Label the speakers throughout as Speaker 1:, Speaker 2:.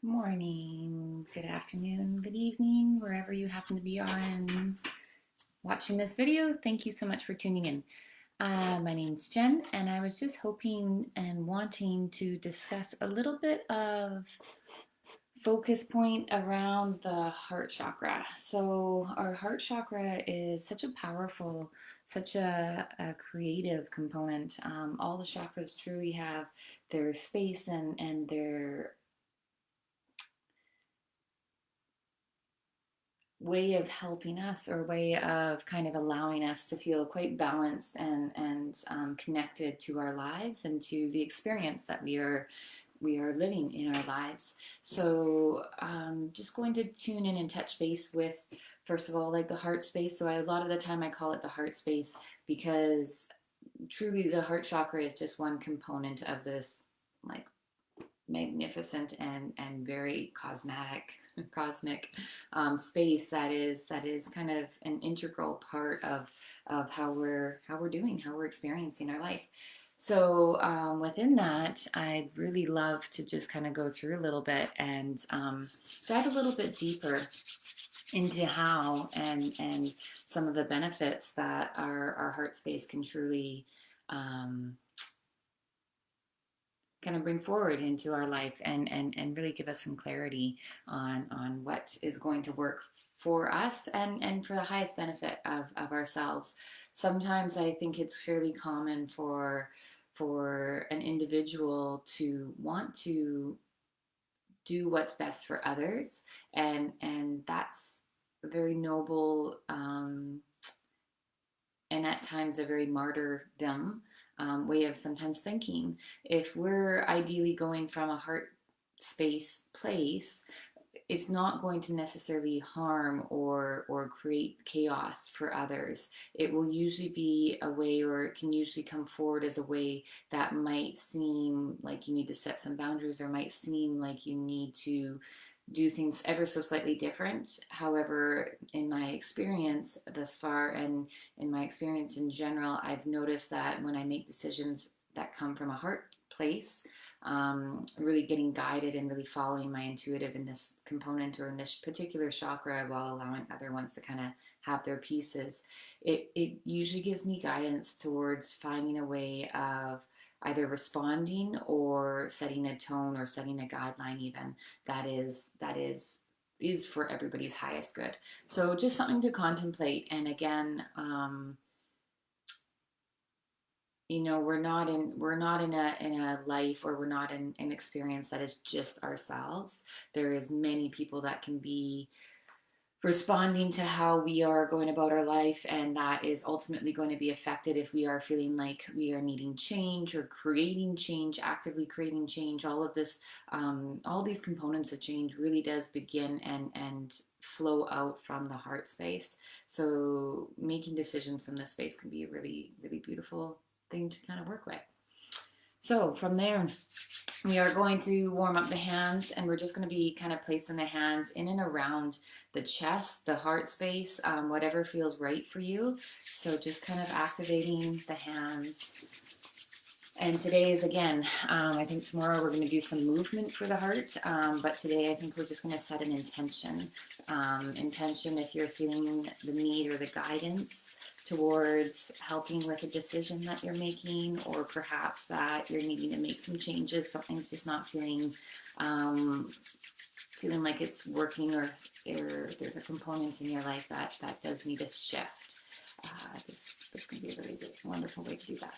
Speaker 1: Morning, good afternoon, good evening, wherever you happen to be on watching this video. Thank you so much for tuning in. My name's Jen, and I was just hoping and wanting to discuss a little bit of focus point around the heart chakra. So, our heart chakra is such a powerful, such a creative component. All the chakras truly have their space and their way of helping us or way of kind of allowing us to feel quite balanced and connected to our lives and to the experience that we are living in our lives. So just going to tune in and touch base with, first of all, like the heart space. So a lot of the time I call it the heart space because truly the heart chakra is just one component of this like magnificent and very cosmic space that is kind of an integral part of how we're experiencing our life. So within that, I'd really love to just kind of go through a little bit and dive a little bit deeper into how and some of the benefits that our heart space can truly um, kind of bring forward into our life and really give us some clarity on what is going to work for us and for the highest benefit of ourselves. Sometimes I think it's fairly common for an individual to want to do what's best for others, and that's a very noble and at times a very martyrdom way of sometimes thinking. If we're ideally going from a heart space place, it's not going to necessarily harm or create chaos for others. It will usually be a way, or it can usually come forward as a way that might seem like you need to set some boundaries, or might seem like you need to do things ever so slightly different. However, in my experience thus far, and in my experience in general, I've noticed that when I make decisions that come from a heart place, really getting guided and really following my intuitive in this component or in this particular chakra, while allowing other ones to kind of have their pieces, it usually gives me guidance towards finding a way of either responding or setting a tone or setting a guideline even that is for everybody's highest good. So just something to contemplate. And again, we're not in a life, or we're not in an experience that is just ourselves. There is many people that can be responding to how we are going about our life, and that is ultimately going to be affected if we are feeling like we are needing change or creating change, actively creating change. All of this, all these components of change really does begin and flow out from the heart space. So making decisions from this space can be a really really beautiful thing to kind of work with. So from there, we are going to warm up the hands, and we're just going to be kind of placing the hands in and around the chest, the heart space, whatever feels right for you. So just kind of activating the hands. And today is again, I think tomorrow we're going to do some movement for the heart, but today I think we're just going to set an intention. Intention if you're feeling the need or the guidance towards helping with a decision that you're making, or perhaps that you're needing to make some changes. Something's just not feeling like it's working, or there's a component in your life that does need a shift. This can be a really good, wonderful way to do that.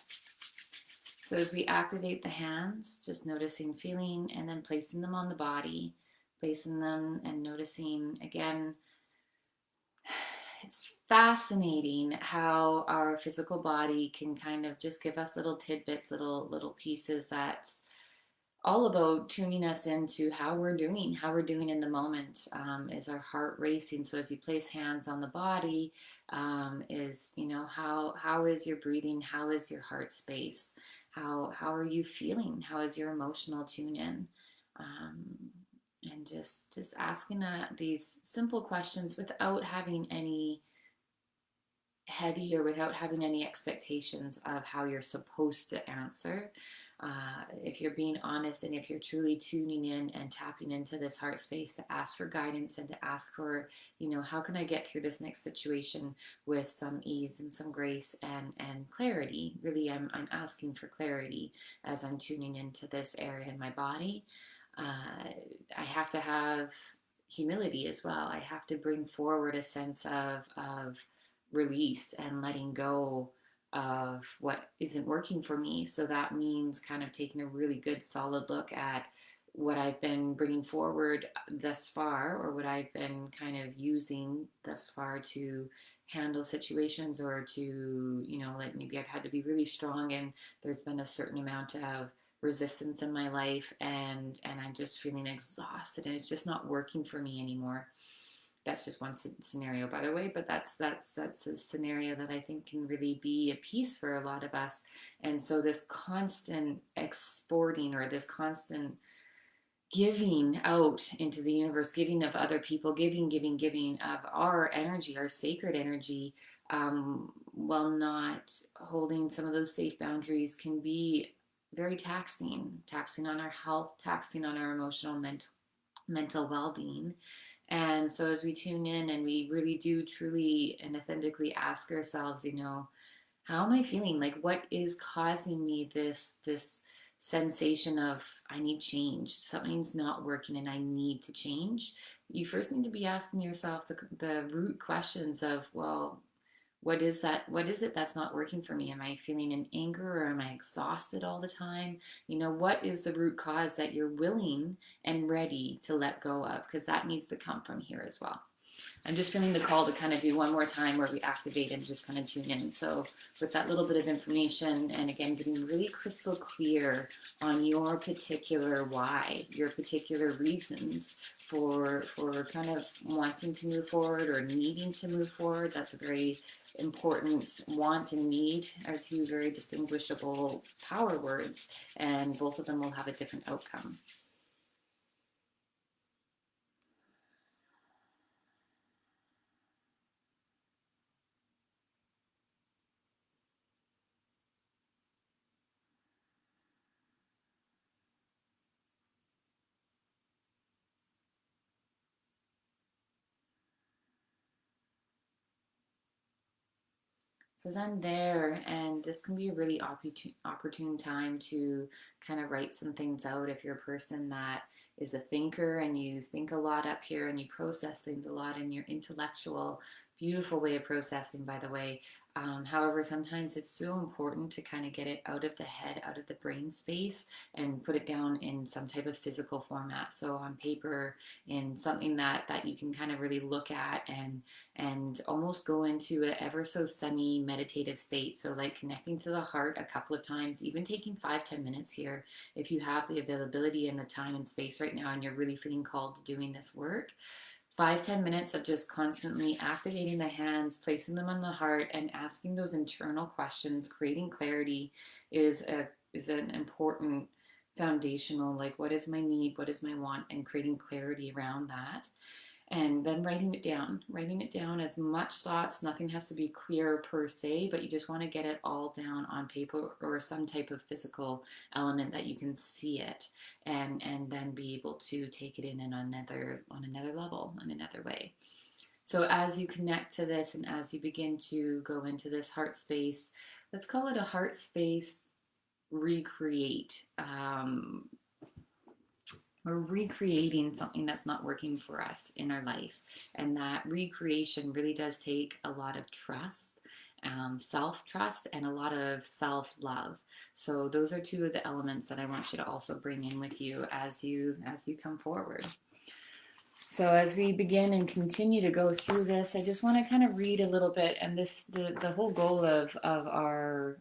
Speaker 1: So as we activate the hands, just noticing, feeling, and then placing them on the body, placing them and noticing again. It's fascinating how our physical body can kind of just give us little tidbits, little pieces that's all about tuning us into how we're doing in the moment. Is our heart racing? So as you place hands on the body, is how is your breathing? How is your heart space? How are you feeling? How is your emotional tune in? Um, and just asking these simple questions without having any heavy, or without having any expectations of how you're supposed to answer. If you're being honest and if you're truly tuning in and tapping into this heart space to ask for guidance and to ask for, how can I get through this next situation with some ease and some grace and clarity. Really, I'm asking for clarity as I'm tuning into this area in my body. I have to have humility as well. I have to bring forward a sense of release and letting go of what isn't working for me. So that means kind of taking a really good solid look at what I've been bringing forward thus far, or what I've been kind of using thus far to handle situations, or to, like maybe I've had to be really strong and there's been a certain amount of resistance in my life, and I'm just feeling exhausted and it's just not working for me anymore. That's just one scenario, by the way, but that's a scenario that I think can really be a piece for a lot of us. And so this constant exporting, or this constant giving out into the universe, giving of other people, giving of our energy, our sacred energy, while not holding some of those safe boundaries, can be very taxing on our health, taxing on our emotional, mental well-being. And so as we tune in and we really do truly and authentically ask ourselves, how am I feeling? Like, what is causing me this sensation of I need change? Something's not working and I need to change. You first need to be asking yourself the root questions of, well, what is that? What is it that's not working for me? Am I feeling in anger, or am I exhausted all the time? What is the root cause that you're willing and ready to let go of? Because that needs to come from here as well. I'm just feeling the call to kind of do one more time where we activate and just kind of tune in. So with that little bit of information, and again, getting really crystal clear on your particular why, your particular reasons for kind of wanting to move forward or needing to move forward. That's a very important. Want and need are two very distinguishable power words, and both of them will have a different outcome. So then there, and this can be a really opportune time to kind of write some things out if you're a person that is a thinker and you think a lot up here and you process things a lot, and you're intellectual. Beautiful way of processing, by the way. However, sometimes it's so important to kind of get it out of the head, out of the brain space, and put it down in some type of physical format. So on paper, in something that you can kind of really look at and almost go into an ever so semi meditative state. So, like connecting to the heart a couple of times, even taking 5-10 minutes here, if you have the availability and the time and space right now, and you're really feeling called to doing this work. 5-10 minutes of just constantly activating the hands, placing them on the heart, and asking those internal questions, creating clarity is an important foundational, like, what is my need, what is my want, and creating clarity around that. And then writing it down as much thoughts. Nothing has to be clear per se, but you just want to get it all down on paper or some type of physical element that you can see it, and then be able to take it in and on another level, in another way. So as you connect to this and as you begin to go into this heart space, let's call it a heart space recreate. We're recreating something that's not working for us in our life. And that recreation really does take a lot of trust, self trust, and a lot of self love. So those are two of the elements that I want you to also bring in with you as you come forward. So as we begin and continue to go through this, I just want to kind of read a little bit. And the whole goal of our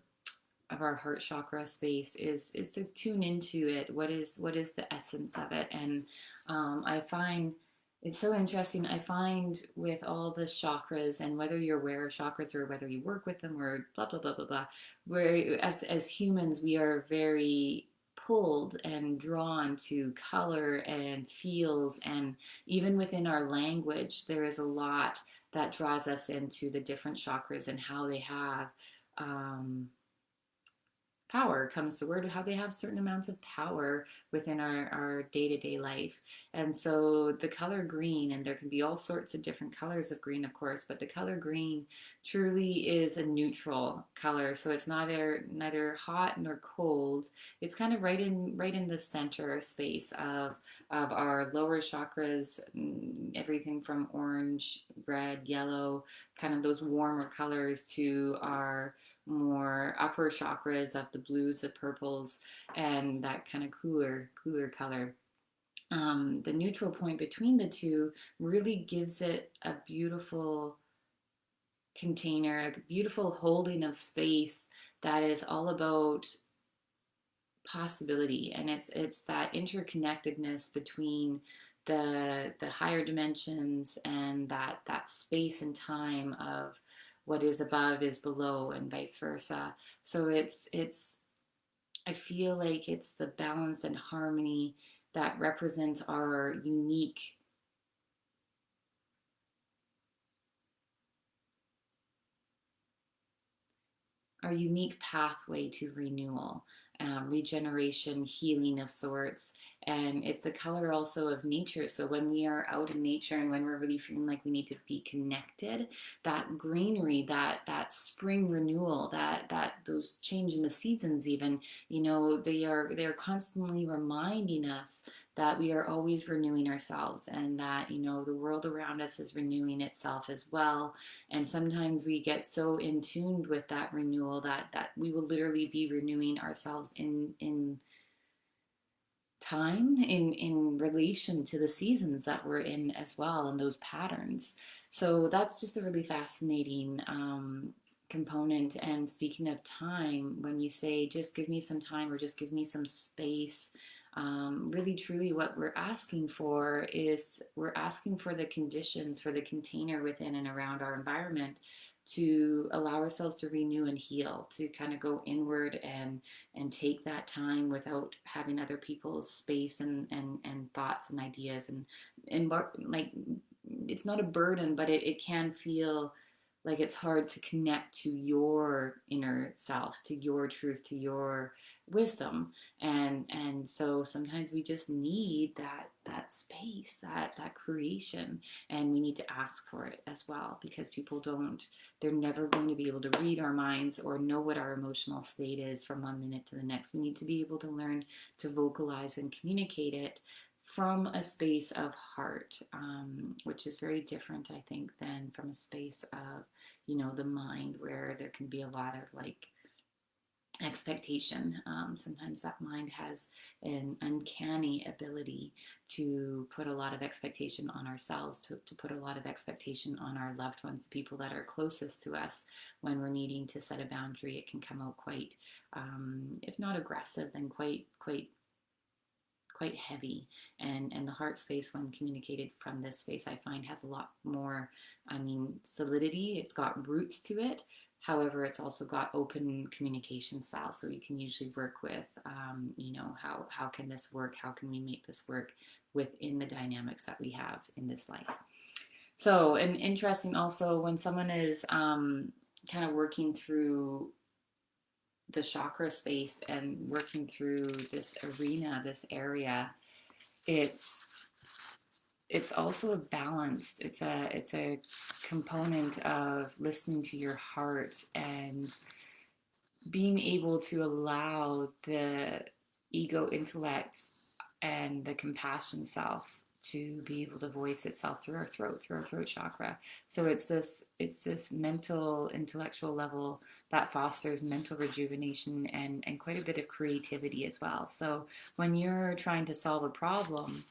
Speaker 1: heart chakra space is to tune into it. What is the essence of it? And I find it's so interesting. I find with all the chakras, and whether you're aware of chakras or whether you work with them or blah blah blah blah blah, where as humans we are very pulled and drawn to color and feels, and even within our language there is a lot that draws us into the different chakras and how they have um, power comes the word, how they have certain amounts of power within our day-to-day life. And so the color green, and there can be all sorts of different colors of green, of course, but the color green truly is a neutral color. So it's neither hot nor cold. It's kind of right in the center space of our lower chakras, everything from orange, red, yellow, kind of those warmer colors, to our more upper chakras of the blues, the purples, and that kind of cooler color. The neutral point between the two really gives it a beautiful container, a beautiful holding of space that is all about possibility, and it's that interconnectedness between the higher dimensions, and that space and time of what is above is below, and vice versa. So it's I feel like it's the balance and harmony that represents our unique pathway to renewal, regeneration, healing of sorts. And it's the color also of nature. So when we are out in nature and when we're really feeling like we need to be connected, that greenery, that spring renewal, that those change in the seasons, even, they are constantly reminding us that we are always renewing ourselves, and that the world around us is renewing itself as well. And sometimes we get so in tuned with that renewal that we will literally be renewing ourselves in time, in relation to the seasons that we're in as well, and those patterns. So that's just a really fascinating component. And speaking of time, when we say just give me some time or just give me some space, really truly what we're asking for is we're asking for the conditions, for the container within and around our environment, to allow ourselves to renew and heal, to kind of go inward and take that time without having other people's space and thoughts and ideas, and like, it's not a burden, but it can feel like it's hard to connect to your inner self, to your truth, to your wisdom. And so sometimes we just need that space, that creation, and we need to ask for it as well, because people don't, they're never going to be able to read our minds or know what our emotional state is from one minute to the next. We need to be able to learn to vocalize and communicate it from a space of heart, which is very different, I think, than from a space of, the mind, where there can be a lot of like expectation. Sometimes that mind has an uncanny ability to put a lot of expectation on ourselves, to put a lot of expectation on our loved ones, the people that are closest to us. When we're needing to set a boundary, it can come out quite, if not aggressive, then quite heavy. And the heart space, when communicated from this space, I find has a lot more, solidity. It's got roots to it. However, it's also got open communication styles. So you can usually work with, how can this work? How can we make this work within the dynamics that we have in this life? So, and interesting also, when someone is kind of working through the chakra space and working through this arena, this area, it's it's also a balance. It's a component of listening to your heart and being able to allow the ego intellect and the compassion self to be able to voice itself through our throat chakra. So it's this mental, intellectual level that fosters mental rejuvenation and quite a bit of creativity as well. So when you're trying to solve a problem,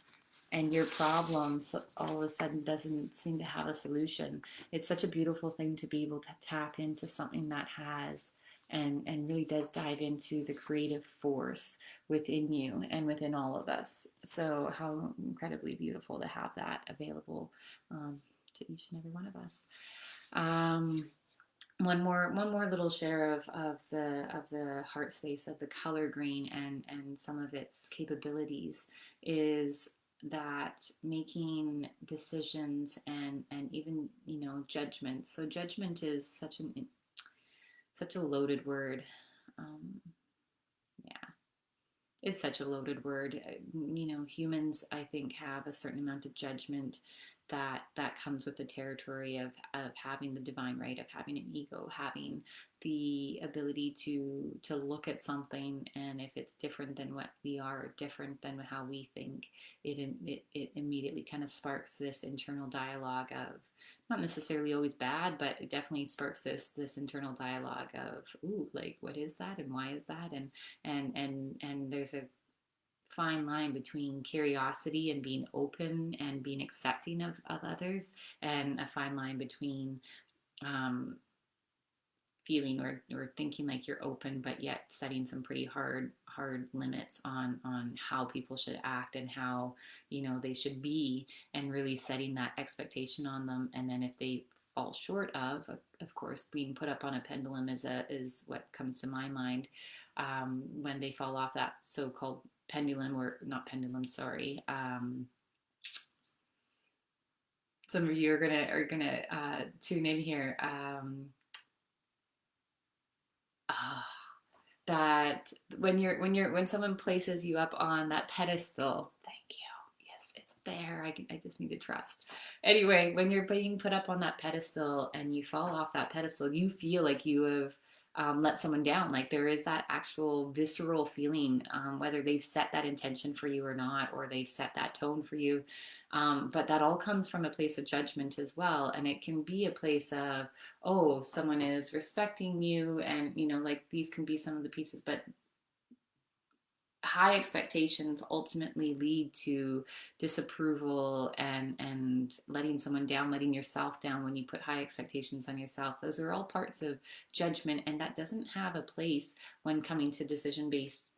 Speaker 1: and your problem all of a sudden doesn't seem to have a solution, it's such a beautiful thing to be able to tap into something that has, and really does dive into the creative force within you and within all of us. So how incredibly beautiful to have that available, to each and every one of us. One more little share of the heart space of the color green and some of its capabilities is that making decisions and even judgments. So judgment is such a loaded word. Um, It's such a loaded word. You know, humans, I think, have a certain amount of judgment that comes with the territory of having the divine right, of having an ego, having the ability to look at something, and if it's different than what we are, different than how we think, it immediately kind of sparks this internal dialogue of, not necessarily always bad, but it definitely sparks this internal dialogue of, ooh, like, what is that and why is that? And there's a fine line between curiosity and being open and being accepting of others, and a fine line between um, feeling or thinking like you're open but yet setting some pretty hard limits on how people should act and how, you know, they should be, and really setting that expectation on them. And then if they fall short of course, being put up on a pendulum is what comes to my mind, when they fall off that so-called pendulum, or not pendulum, sorry. Some of you are gonna tune in here. Uh, that when someone places you up on that pedestal, thank you, yes, it's there, I just need to trust. Anyway, when you're being put up on that pedestal and you fall off that pedestal, you feel like you have let someone down. Like there is that actual visceral feeling, whether they've set that intention for you or not, or they've set that tone for you. But that all comes from a place of judgment as well, and it can be a place of, oh, someone is respecting you, and you know, like these can be some of the pieces, but high expectations ultimately lead to disapproval and letting someone down, letting yourself down when you put high expectations on yourself. Those are all parts of judgment, and that doesn't have a place when coming to decision based,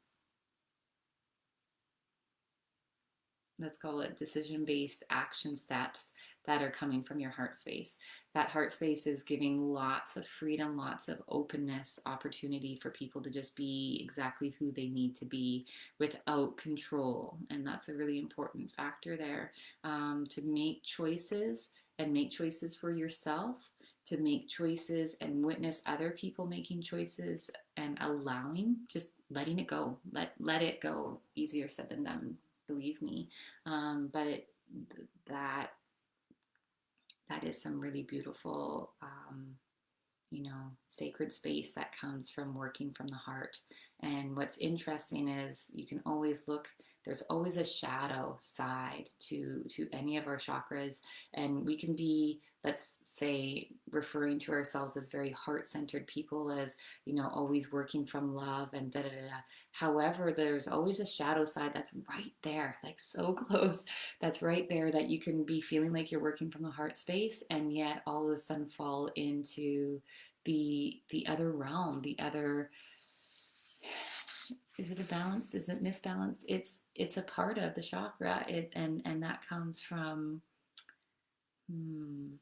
Speaker 1: let's call it decision based action steps that are coming from your heart space. That heart space is giving lots of freedom, lots of openness, opportunity for people to just be exactly who they need to be without control. And that's a really important factor there, to make choices and make choices for yourself, to make choices and witness other people making choices and allowing, just letting it go. Let it go. Easier said than done, believe me. But that that is some really beautiful, you know, sacred space that comes from working from the heart. And what's interesting is you can always look, there's always a shadow side to any of our chakras, and we can be, let's say, referring to ourselves as very heart-centered people, as, you know, always working from love and da da da da. However, there's always a shadow side that's right there, like so close, that's right there, that you can be feeling like you're working from the heart space and yet all of a sudden fall into the other realm, the other, is it a balance, is it misbalance, it's a part of the chakra, and that comes from, hmm,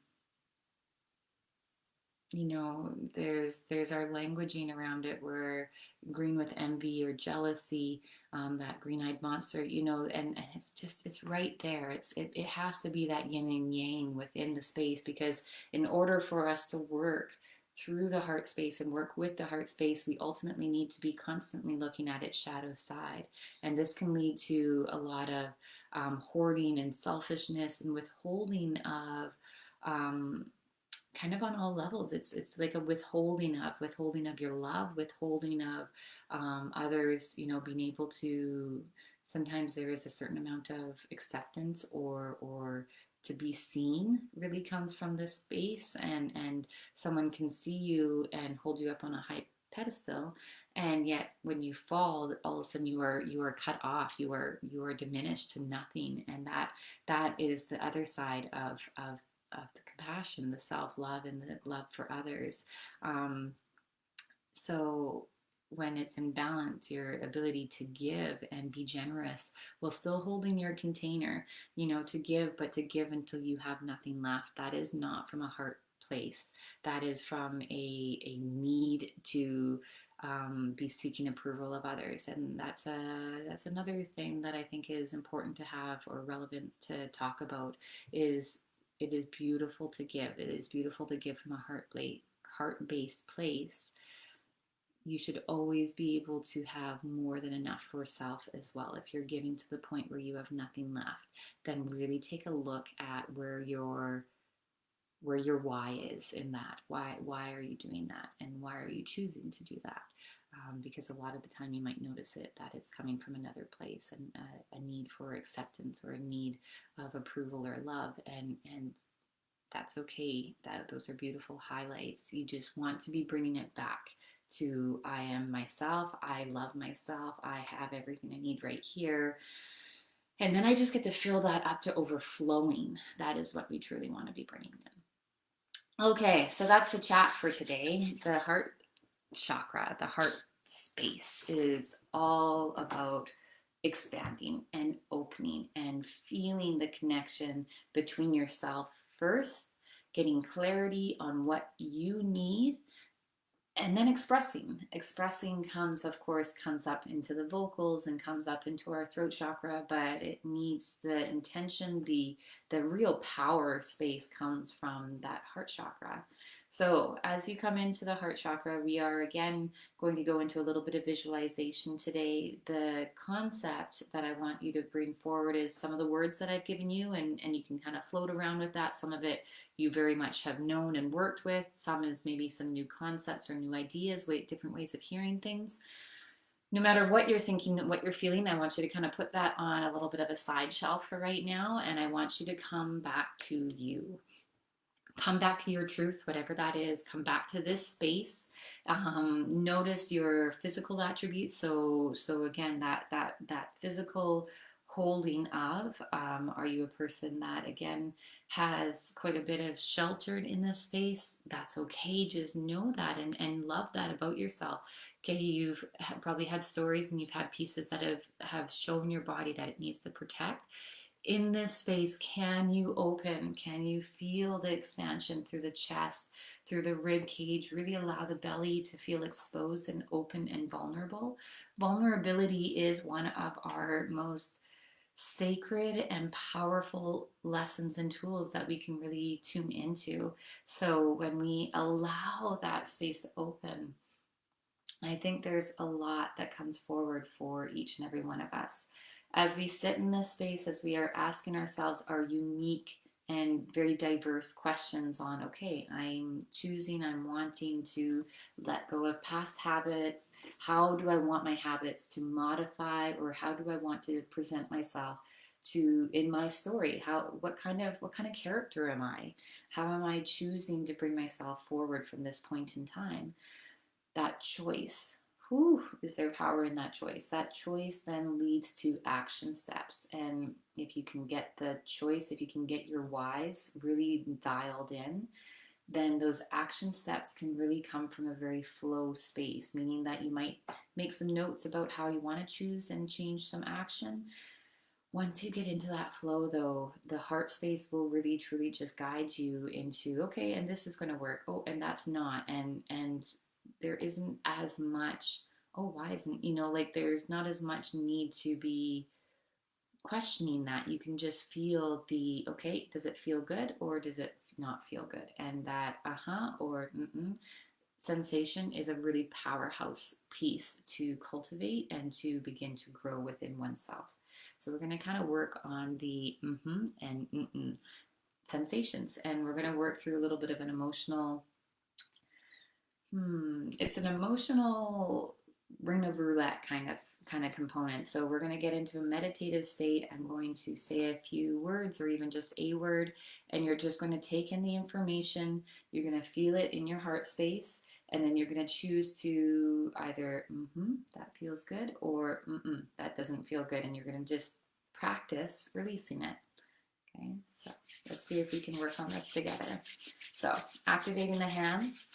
Speaker 1: you know, there's our languaging around it, where green with envy or jealousy, that green-eyed monster, you know, and it's just, it's right there, it has to be that yin and yang within the space, because in order for us to work through the heart space and work with the heart space, we ultimately need to be constantly looking at its shadow side. And this can lead to a lot of hoarding and selfishness and withholding of, um, kind of on all levels. It's like a withholding of your love, withholding of others, you know, being able to, sometimes there is a certain amount of acceptance or to be seen really comes from this space, and someone can see you and hold you up on a high pedestal, and yet when you fall, all of a sudden you are cut off, you are diminished to nothing. And that is the other side of the compassion, the self love, and the love for others. Um, so when it's in balance, your ability to give and be generous while still holding your container, you know, to give, but to give until you have nothing left, that is not from a heart place. That is from a need to be seeking approval of others, and that's another thing that I think is important to have, or relevant to talk about, is it is beautiful to give. It is beautiful to give from a heart based place, you should always be able to have more than enough for self as well. If you're giving to the point where you have nothing left, then really take a look at where your why is in that. Why are you doing that, and why are you choosing to do that? Because a lot of the time you might notice it that it's coming from another place, and a need for acceptance or a need of approval or love, and that's okay. That those are beautiful highlights. You just want to be bringing it back to I am myself, I love myself, I have everything I need right here. And then I just get to fill that up to overflowing. That is what we truly want to be bringing in. Okay, so that's the chat for today. The heart chakra, the heart space is all about expanding and opening and feeling the connection between yourself first, getting clarity on what you need, and then expressing comes, of course, comes up into the vocals and comes up into our throat chakra, but it needs the intention, the real power space comes from that heart chakra. So as you come into the heart chakra, we are again going to go into a little bit of visualization today. The concept that I want you to bring forward is some of the words that I've given you, and you can kind of float around with that. Some of it you very much have known and worked with. Some is maybe some new concepts or new ideas, different ways of hearing things. No matter what you're thinking, what you're feeling, I want you to kind of put that on a little bit of a side shelf for right now. And I want you to come back to you. Come back to your truth, whatever that is. Come back to this space. Notice your physical attributes. So again, that physical holding of. Are you a person that again has quite a bit of sheltered in this space? That's okay. Just know that and love that about yourself. Okay, you've probably had stories and you've had pieces that have shown your body that it needs to protect. In this space, can you open? Can you feel the expansion through the chest, through the rib cage? Really allow the belly to feel exposed and open and vulnerable. Vulnerability is one of our most sacred and powerful lessons and tools that we can really tune into. So when we allow that space to open, I think there's a lot that comes forward for each and every one of us. As we sit in this space, as we are asking ourselves our unique and very diverse questions on, okay, I'm choosing, I'm wanting to let go of past habits. How do I want my habits to modify, or how do I want to present myself to in my story? What kind of character am I? How am I choosing to bring myself forward from this point in time? That choice. Whew, is there power in that choice? That choice then leads to action steps. And if you can get the choice, if you can get your whys really dialed in, then those action steps can really come from a very flow space, meaning that you might make some notes about how you want to choose and change some action. Once you get into that flow, though, the heart space will really truly just guide you into, okay, and this is going to work. Oh, and that's not. And there isn't as much, oh, why isn't, like there's not as much need to be questioning that. You can just feel the, okay, does it feel good or does it not feel good? And that, or mm-mm, sensation is a really powerhouse piece to cultivate and to begin to grow within oneself. So we're going to kind of work on the and sensations, and we're going to work through a little bit of an emotional. It's an emotional ring of roulette kind of component. So we're going to get into a meditative state. I'm going to say a few words or even just a word, and you're just going to take in the information. You're going to feel it in your heart space, and then you're going to choose to either that feels good, or that doesn't feel good, and you're going to just practice releasing it. Okay, so let's see if we can work on this together. So activating the hands.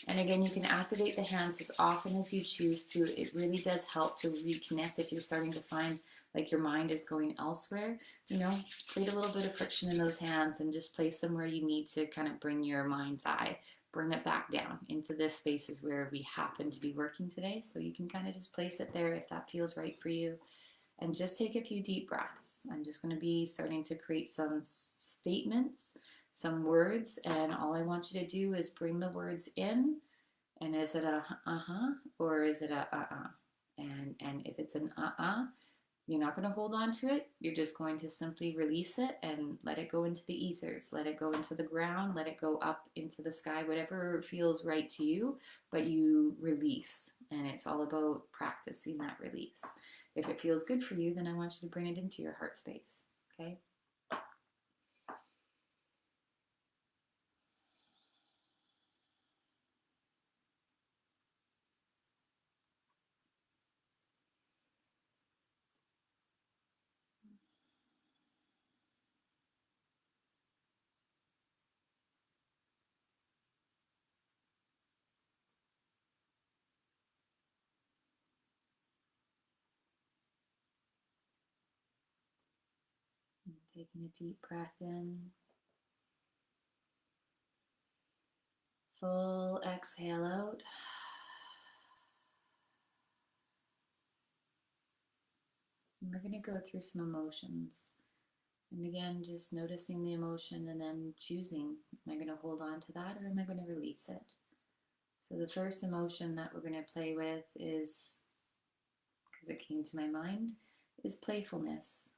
Speaker 1: And again, you can activate the hands as often as you choose to. It really does help to reconnect if you're starting to find like your mind is going elsewhere. Create a little bit of friction in those hands and just place them where you need to kind of bring your mind's eye, bring it back down into this spaces where we happen to be working today. So you can kind of just place it there if that feels right for you. And just take a few deep breaths. I'm just going to be starting to create some statements, some words, and all I want you to do is bring the words in And is it a uh-huh or is it a uh-uh? And if it's an uh-uh, you're not going to hold on to it. You're just going to simply release it and let it go into the ethers, let it go into the ground, let it go up into the sky, whatever feels right to you, but you release. And it's all about practicing that release. If it feels good for you, then I want you to bring it into your heart space. Okay? And taking a deep breath in, full exhale out. And we're going to go through some emotions. And again, just noticing the emotion and then choosing, am I going to hold on to that or am I going to release it? So the first emotion that we're going to play with is, because it came to my mind, is playfulness.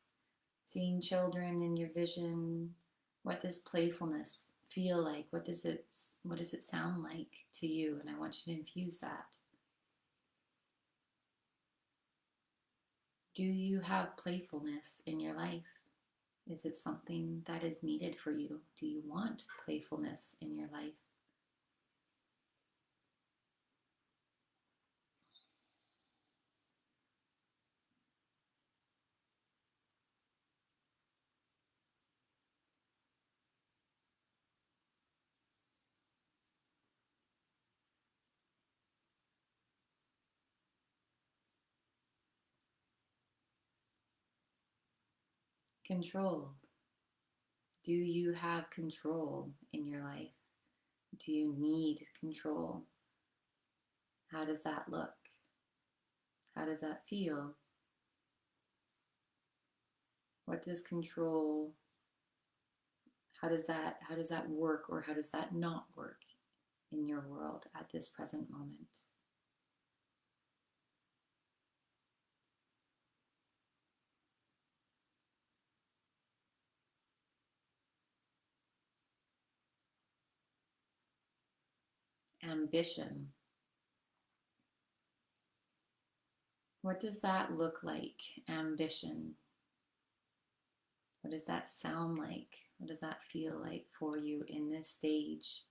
Speaker 1: Seeing children in your vision, what does playfulness feel like? What does it sound like to you? And I want you to infuse that. Do you have playfulness in your life? Is it something that is needed for you? Do you want playfulness in your life? Control. Do you have control in your life? Do you need control? How does that look? How does that feel? What does control, how does that work or how does that not work in your world at this present moment? Ambition. What does that look like? Ambition. What does that sound like? What does that feel like for you in this stage?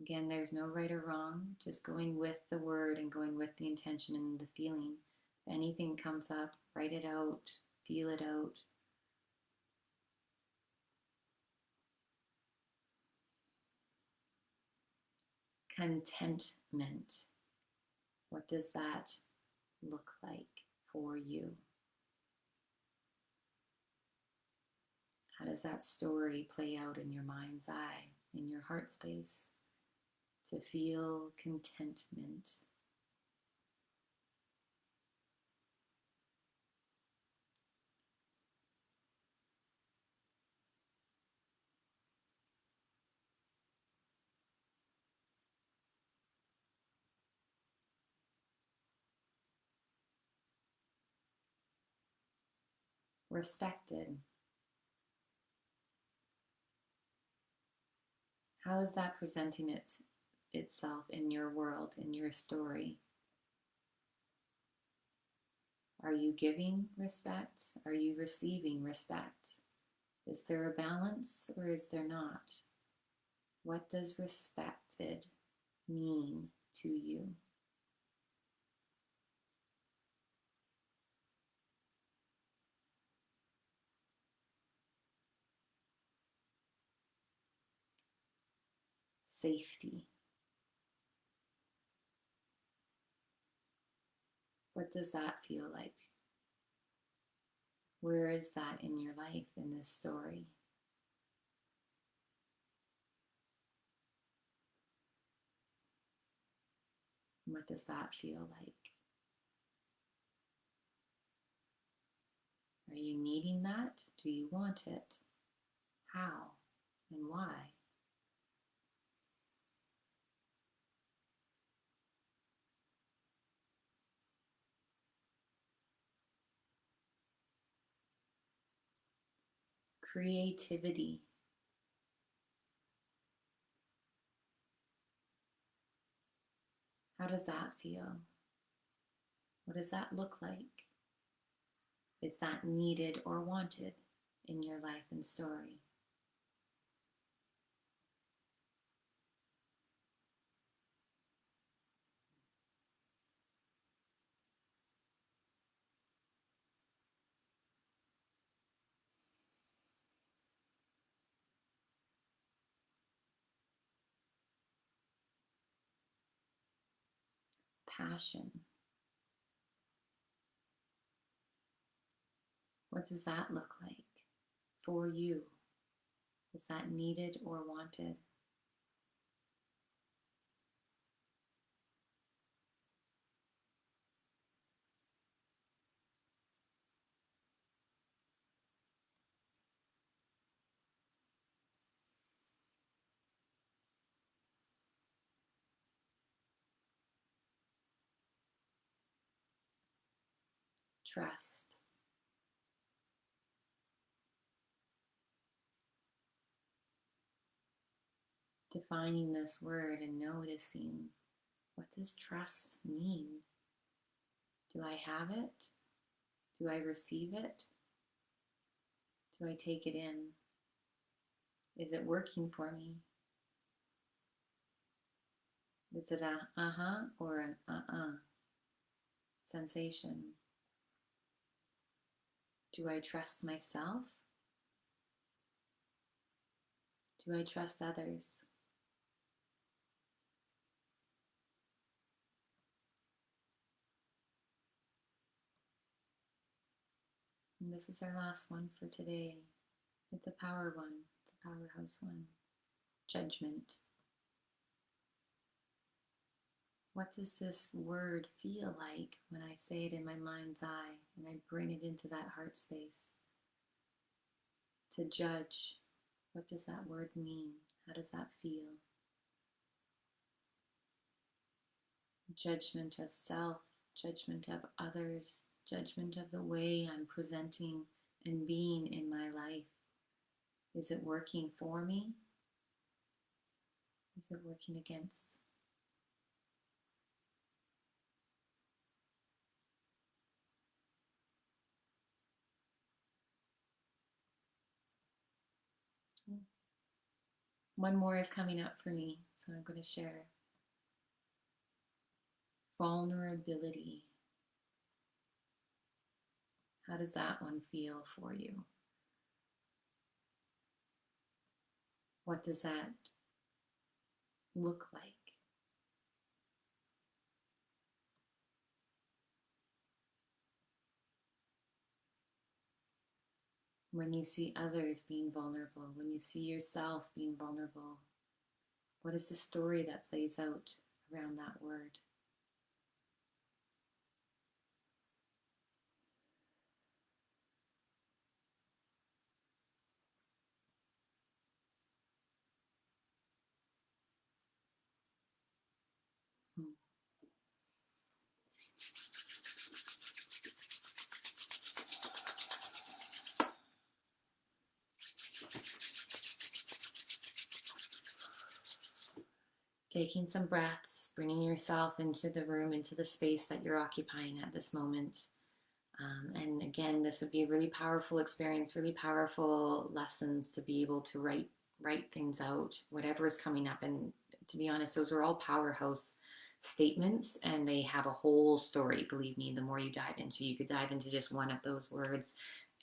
Speaker 1: Again, there's no right or wrong, just going with the word and going with the intention and the feeling. If anything comes up, write it out, feel it out. Contentment. What does that look like for you? How does that story play out in your mind's eye, in your heart space, to feel contentment? Respected. How is that presenting itself in your world, in your story? Are you giving respect? Are you receiving respect? Is there a balance or is there not? What does respected mean to you? Safety. What does that feel like? Where is that in your life in this story? What does that feel like? Are you needing that? Do you want it? How and why? creativity. How does that feel? What does that look like? Is that needed or wanted in your life and story? Passion. What does that look like for you? Is that needed or wanted? Trust. Defining this word and noticing, what does trust mean? Do I have it? Do I receive it? Do I take it in? Is it working for me? Is it a uh-huh or an uh-uh sensation? Do I trust myself? Do I trust others? And this is our last one for today. It's a power one. It's a powerhouse one. Judgment. What does this word feel like when I say it in my mind's eye and I bring it into that heart space? To judge. What does that word mean? How does that feel? Judgment of self, judgment of others, judgment of the way I'm presenting and being in my life. Is it working for me? Is it working against? One more is coming up for me, so I'm going to share. Vulnerability. How does that one feel for you? What does that look like? When you see others being vulnerable, when you see yourself being vulnerable, what is the story that plays out around that word? Hmm. Taking some breaths, bringing yourself into the room, into the space that you're occupying at this moment. And again, this would be a really powerful experience, really powerful lessons to be able to write things out, whatever is coming up. And to be honest, those are all powerhouse statements, and they have a whole story. Believe me, the more you dive into, you could dive into just one of those words,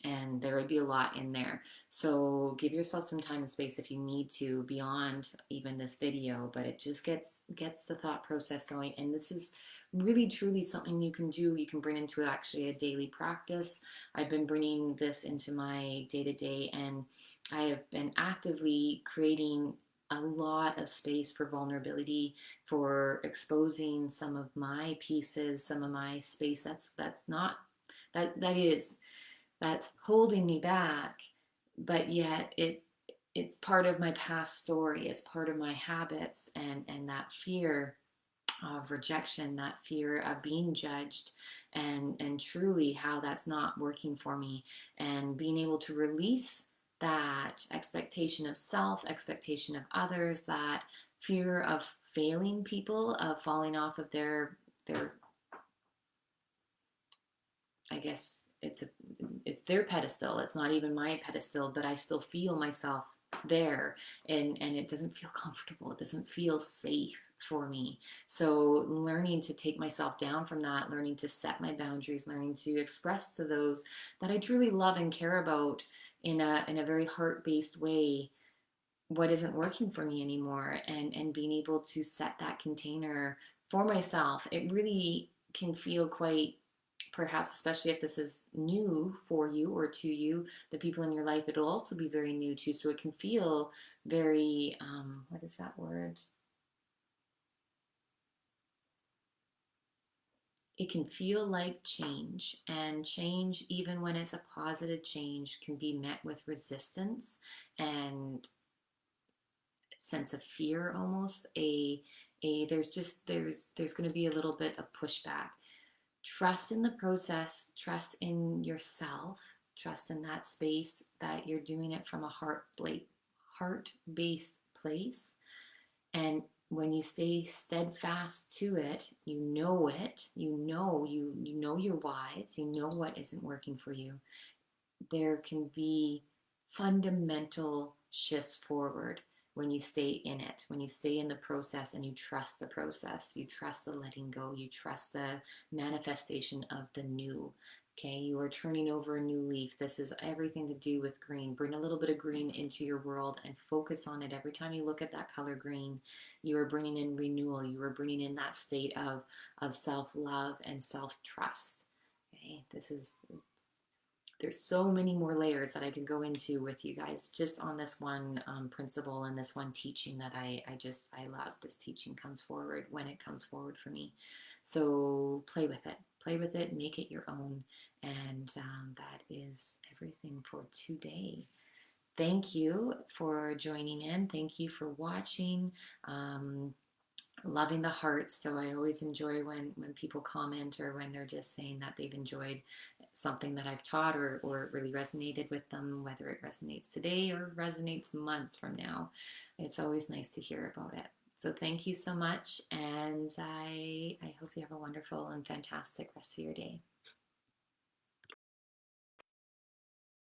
Speaker 1: and there would be a lot in there. So give yourself some time and space if you need to beyond even this video, but it just gets the thought process going. And this is really truly something you can do. You can bring into actually a daily practice. I've been bringing this into my day-to-day, and I have been actively creating a lot of space for vulnerability, for exposing some of my pieces, some of my space that's not that's holding me back, but yet it's part of my past story, it's part of my habits, and that fear of rejection, that fear of being judged, and truly how that's not working for me, and being able to release that expectation of self, expectation of others, that fear of failing people, of falling off of their I guess it's their pedestal. It's not even my pedestal, but I still feel myself there, and it doesn't feel comfortable. It doesn't feel safe for me. So learning to take myself down from that, learning to set my boundaries, learning to express to those that I truly love and care about in a very heart-based way what isn't working for me anymore, and being able to set that container for myself. It really can feel quite, perhaps especially if this is new for you or to you, the people in your life it'll also be very new to, so it can feel very what is that word, it can feel like change, and change, even when it's a positive change, can be met with resistance and sense of fear, almost a there's going to be a little bit of pushback. Trust in the process, trust in yourself, trust in that space that you're doing it from a heart based place. And when you stay steadfast to it, you know your whys, you know what isn't working for you. There can be fundamental shifts forward when you stay in it, when you stay in the process and you trust the process, you trust the letting go, you trust the manifestation of the new. Okay, you are turning over a new leaf. This is everything to do with green. Bring a little bit of green into your world and focus on it. Every time you look at that color green, you are bringing in renewal. You are bringing in that state of self love and self trust. Okay, this is, there's so many more layers that I could go into with you guys just on this one principle and this one teaching that I love. This teaching comes forward when it comes forward for me. So play with it, make it your own. And that is everything for today. Thank you for joining in. Thank you for watching. Loving the hearts. So I always enjoy when people comment or when they're just saying that they've enjoyed something that I've taught, or it really resonated with them, whether it resonates today or resonates months from now. It's always nice to hear about it. So thank you so much, and I hope you have a wonderful and fantastic rest of your day.